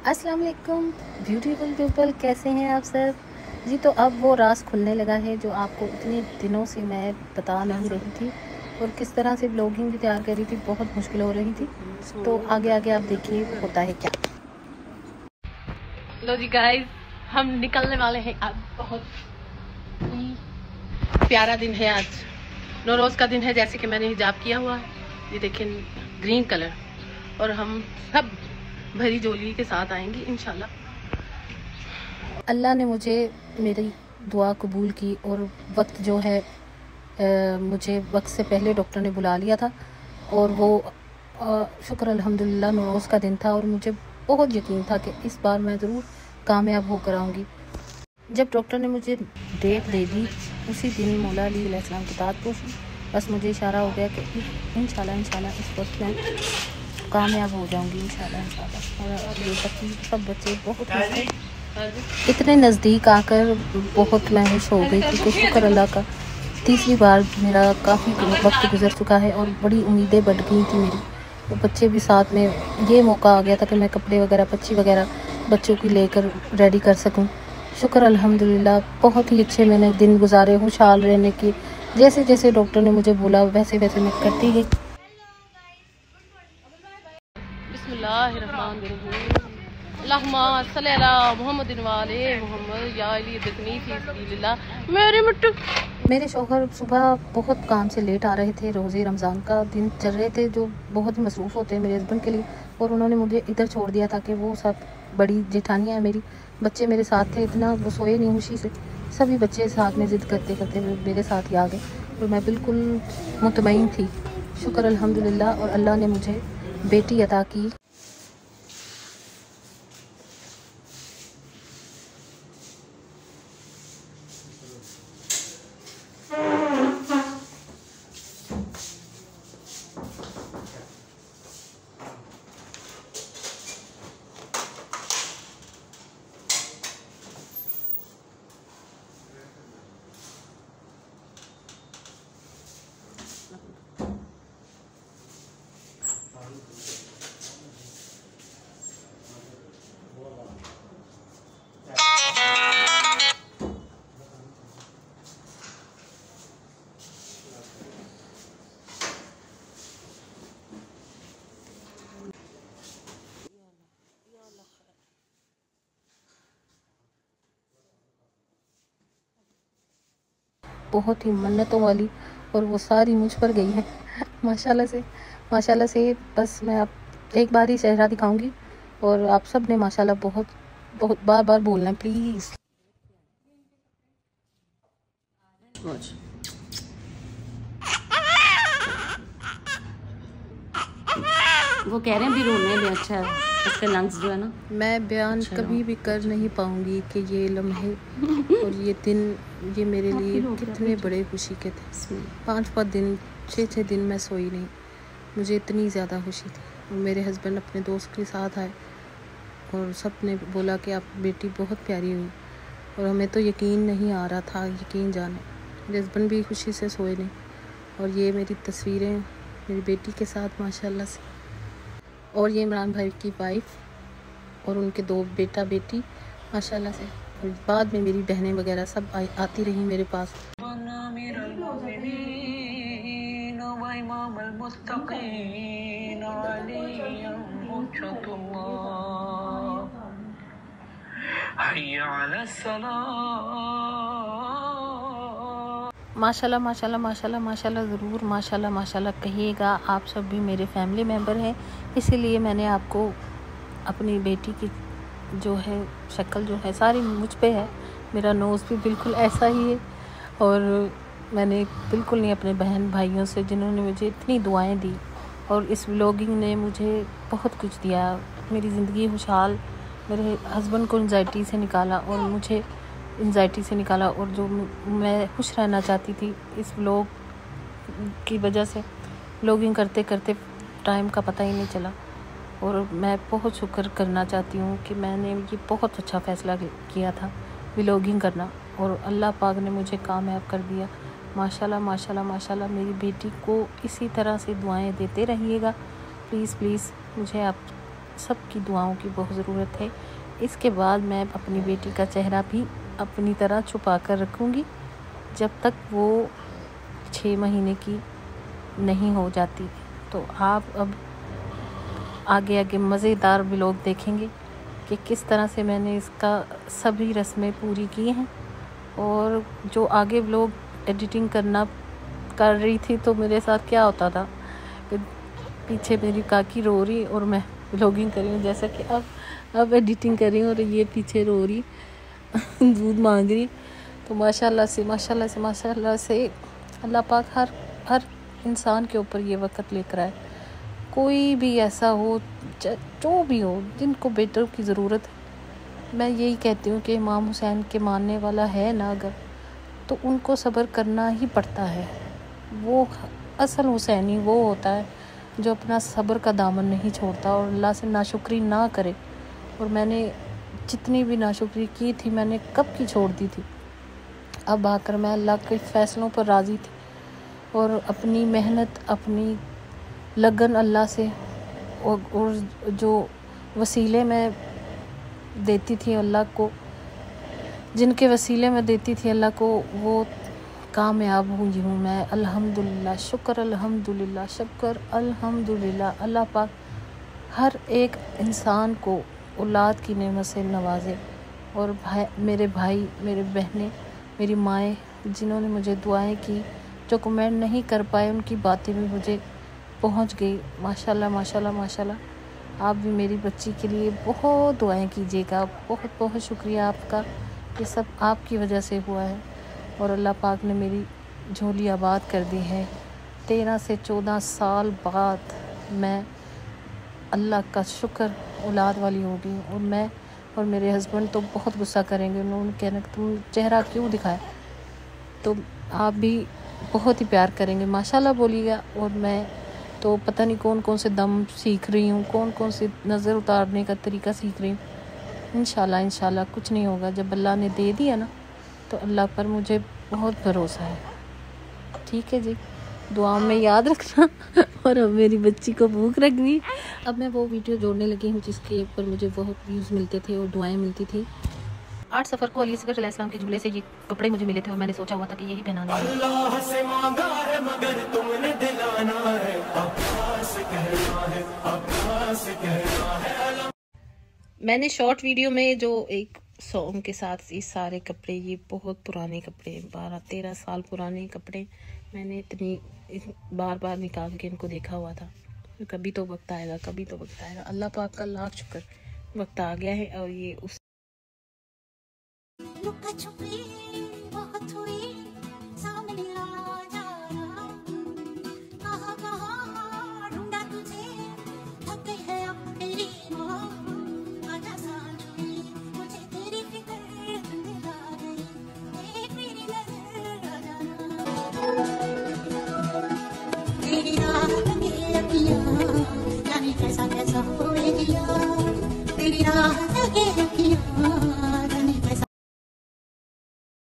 अस्सलाम वालेकुम beautiful people, कैसे हैं आप सब जी। तो अब वो राज खुलने लगा है जो आपको इतने दिनों से मैं बता नहीं रही थी और किस तरह से ब्लॉगिंग भी तैयार कर रही थी, बहुत मुश्किल हो रही थी। तो आगे आगे आप देखिए होता है क्या। लो जी गाइस, हम निकलने वाले हैं। आज बहुत ही प्यारा दिन है। आज नौरोज का दिन है, जैसे कि मैंने हिजाब किया हुआ है, ये देखें ग्रीन कलर, और हम सब भरी जोली के साथ आएंगे इंशाल्लाह। अल्लाह ने मुझे मेरी दुआ कबूल की और वक्त जो है मुझे वक्त से पहले डॉक्टर ने बुला लिया था और वो शुक्र अल्हम्दुलिल्लाह नौरोज़ का दिन था और मुझे बहुत यकीन था कि इस बार मैं ज़रूर कामयाब होकर आऊँगी। जब डॉक्टर ने मुझे डेट दे दी उसी दिन मौला अली अलैहिस्सलाम की तात पोशी, बस मुझे इशारा हो गया कि इंशाल्लाह इस वक्त मैं कामयाब हो जाऊँगी इंशाल्लाह। और ये सब बच्चे बहुत इतने नज़दीक आकर बहुत मैं खुश हो गई थी कि शुक्र अल्लाह का, तीसरी बार मेरा काफ़ी वक्त गुजर चुका है और बड़ी उम्मीदें बढ़ गई थी मेरी। तो बच्चे भी साथ में, ये मौका आ गया था कि मैं कपड़े वगैरह पच्ची वगैरह बच्चों की लेकर रेडी कर सकूं। शुक्र अल्हम्दुलिल्लाह, बहुत ही अच्छे मैंने दिन गुजारे, खुशहाल रहने की। जैसे जैसे डॉक्टर ने मुझे बोला वैसे वैसे मैं करती गई। बिस्मिल्लाहिर्रहमानिर्रहीम, अल्लाहुम्मा सल्ली अला मुहम्मदिन व आले मुहम्मद या अली दिकनी फी सबिलिल्लाह। मेरे शौहर सुबह बहुत काम से लेट आ रहे थे, रोज़े रमज़ान का दिन चल रहे थे जो बहुत ही मसरूफ़ होते हैं मेरे हस्बैंड के लिए, और उन्होंने मुझे इधर छोड़ दिया था कि वो सब बड़ी जेठानियाँ हैं मेरी, बच्चे मेरे साथ थे। इतना वो सोए नहीं खुशी से, सभी बच्चे साथ में ज़िद करते करते मेरे साथ ही आ गए और मैं बिल्कुल मुतमईन थी। शुक्र अल्हम्दुलिल्लाह, और अल्लाह ने मुझे बेटी अता की। बहुत ही मन्नतों वाली, और वो सारी मुझ पर गई है माशाल्लाह से। बस मैं आप एक बार ही चेहरा दिखाऊंगी और आप सब ने माशाल्लाह बहुत बहुत बार बार बोलना है प्लीज़। वो कह रहे हैं भी रोने में अच्छा है, उसके लंग्स जो है ना, मैं बयान अच्छा कभी भी कर नहीं पाऊंगी कि ये लम्हे और ये दिन ये मेरे लिए कितने बड़े खुशी के थे। 5 दिन 6 दिन मैं सोई नहीं, मुझे इतनी ज़्यादा खुशी थी। और मेरे हस्बैंड अपने दोस्त के साथ आए और सब ने बोला कि आप बेटी बहुत प्यारी हुई, और हमें तो यकीन नहीं आ रहा था, यकीन जाने। मेरे हस्बैंड भी खुशी से सोए नहीं। और ये मेरी तस्वीरें मेरी बेटी के साथ माशाल्लाह से, और ये इमरान भाई की वाइफ और उनके 2 बेटा बेटी माशाल्लाह से। और बाद में मेरी बहनें वगैरह सब आती रही मेरे पास। माशाल्लाह माशाल्लाह माशाल्लाह माशाल्लाह, ज़रूर माशाल्लाह कहिएगा। आप सब भी मेरे फैमिली मेम्बर हैं, इसीलिए मैंने आपको अपनी बेटी की जो है शक्ल जो है सारी मुझ पे है। मेरा नोज़ भी बिल्कुल ऐसा ही है, और मैंने बिल्कुल नहीं अपने बहन भाइयों से, जिन्होंने मुझे इतनी दुआएं दी, और इस व्लॉगिंग ने मुझे बहुत कुछ दिया, मेरी ज़िंदगी खुशहाल, मेरे हस्बैंड को एंजाइटी से निकाला और मुझे एंजाइटी से निकाला, और जो मैं खुश रहना चाहती थी इस व्लॉग की वजह से, व्लॉगिंग करते करते टाइम का पता ही नहीं चला। और मैं बहुत शुक्र करना चाहती हूँ कि मैंने ये बहुत अच्छा फ़ैसला किया था व्लॉगिंग करना, और अल्लाह पाक ने मुझे कामयाब कर दिया। माशाल्लाह माशाल्लाह माशाल्लाह। मेरी बेटी को इसी तरह से दुआएं देते रहिएगा प्लीज़ प्लीज़। मुझे आप सबकी दुआओं की बहुत ज़रूरत है। इसके बाद मैं अपनी बेटी का चेहरा भी अपनी तरह छुपा कर रखूँगी जब तक वो 6 महीने की नहीं हो जाती। तो आप अब आगे आगे मज़ेदार व्लॉग देखेंगे कि किस तरह से मैंने इसका सभी रस्में पूरी की हैं। और जो आगे व्लॉग एडिटिंग कर रही थी तो मेरे साथ क्या होता था कि पीछे मेरी काकी रो रही और मैं व्लॉगिंग कर रही हूँ, जैसा कि अब एडिटिंग कर रही हूँ और ये पीछे रो रही दूध मांग रही। तो माशाल्लाह से अल्लाह पाक हर इंसान के ऊपर ये वक़्त लेकर आए। कोई भी ऐसा हो, जो भी हो, जिनको बेटों की ज़रूरत है, मैं यही कहती हूँ कि इमाम हुसैन के मानने वाला है ना अगर, तो उनको सब्र करना ही पड़ता है। वो असल हुसैनी वो होता है जो अपना सब्र का दामन नहीं छोड़ता और अल्लाह से नाशुक्री ना करे। और मैंने जितनी भी नाशुक्री की थी मैंने कब की छोड़ दी थी। अब आकर मैं अल्लाह के फ़ैसलों पर राज़ी थी और अपनी मेहनत, अपनी लगन अल्लाह से और जो वसीले मैं देती थी अल्लाह को, जिनके वसीले में देती थी अल्लाह को, वो कामयाब हुई हूँ मैं। अल्हम्दुलिल्लाह, शुक्र अल्हम्दुलिल्लाह। अल्लाह पाक हर एक इंसान को औलाद की नेमत से नवाजे। और मेरे भाई, मेरे बहनें, मेरी माएँ जिन्होंने मुझे दुआएं की, जो कमेंट नहीं कर पाए उनकी बातें भी मुझे पहुंच गई। माशाल्लाह माशाल्लाह माशाल्लाह। आप भी मेरी बच्ची के लिए बहुत दुआएं कीजिएगा। बहुत बहुत शुक्रिया आपका, ये सब आपकी वजह से हुआ है और अल्लाह पाक ने मेरी झोली आबाद कर दी है। 13 से 14 साल बाद मैं अल्लाह का शुक्र औलाद वाली हो गई। और मैं और मेरे हस्बैंड तो बहुत गुस्सा करेंगे, उन्होंने कहना कि तुम चेहरा क्यों दिखाया। तो आप भी बहुत ही प्यार करेंगे, माशाल्लाह बोलिएगा। और मैं तो पता नहीं कौन कौन से दम सीख रही हूँ, कौन कौन से नज़र उतारने का तरीका सीख रही हूँ। इंशाल्लाह कुछ नहीं होगा। जब अल्लाह ने दे दिया ना, तो अल्लाह पर मुझे बहुत भरोसा है। ठीक है जी, दुआ में याद रखना। और अब मेरी बच्ची को भूख लग गई। अब मैं वो वीडियो जोड़ने लगी हूँ जिसके ऊपर मुझे बहुत व्यूज़ मिलते थे और दुआएं मिलती थी। 8 सफ़र को अली असगर अलैहिस्सलाम के झूले से ये कपड़े मुझे मिले थे और मैंने सोचा हुआ था कि यही पहनाने हैं। अल्लाह से मांगा है मगर तुमने दिलाना है, अब्बा से कहना है, अब्बा से कहना है। मैंने शॉर्ट वीडियो में जो एक सॉन्ग के साथ ये सारे कपड़े, ये बहुत पुराने कपड़े, 12-13 साल पुराने कपड़े, मैंने इतनी बार बार निकाल के इनको देखा हुआ था। कभी तो वक्त आएगा, कभी तो वक्त आएगा। अल्लाह पाक का लाख शुक्र, वक्त आ गया है। और ये उस कैसा कैसा हो गया तेरी राह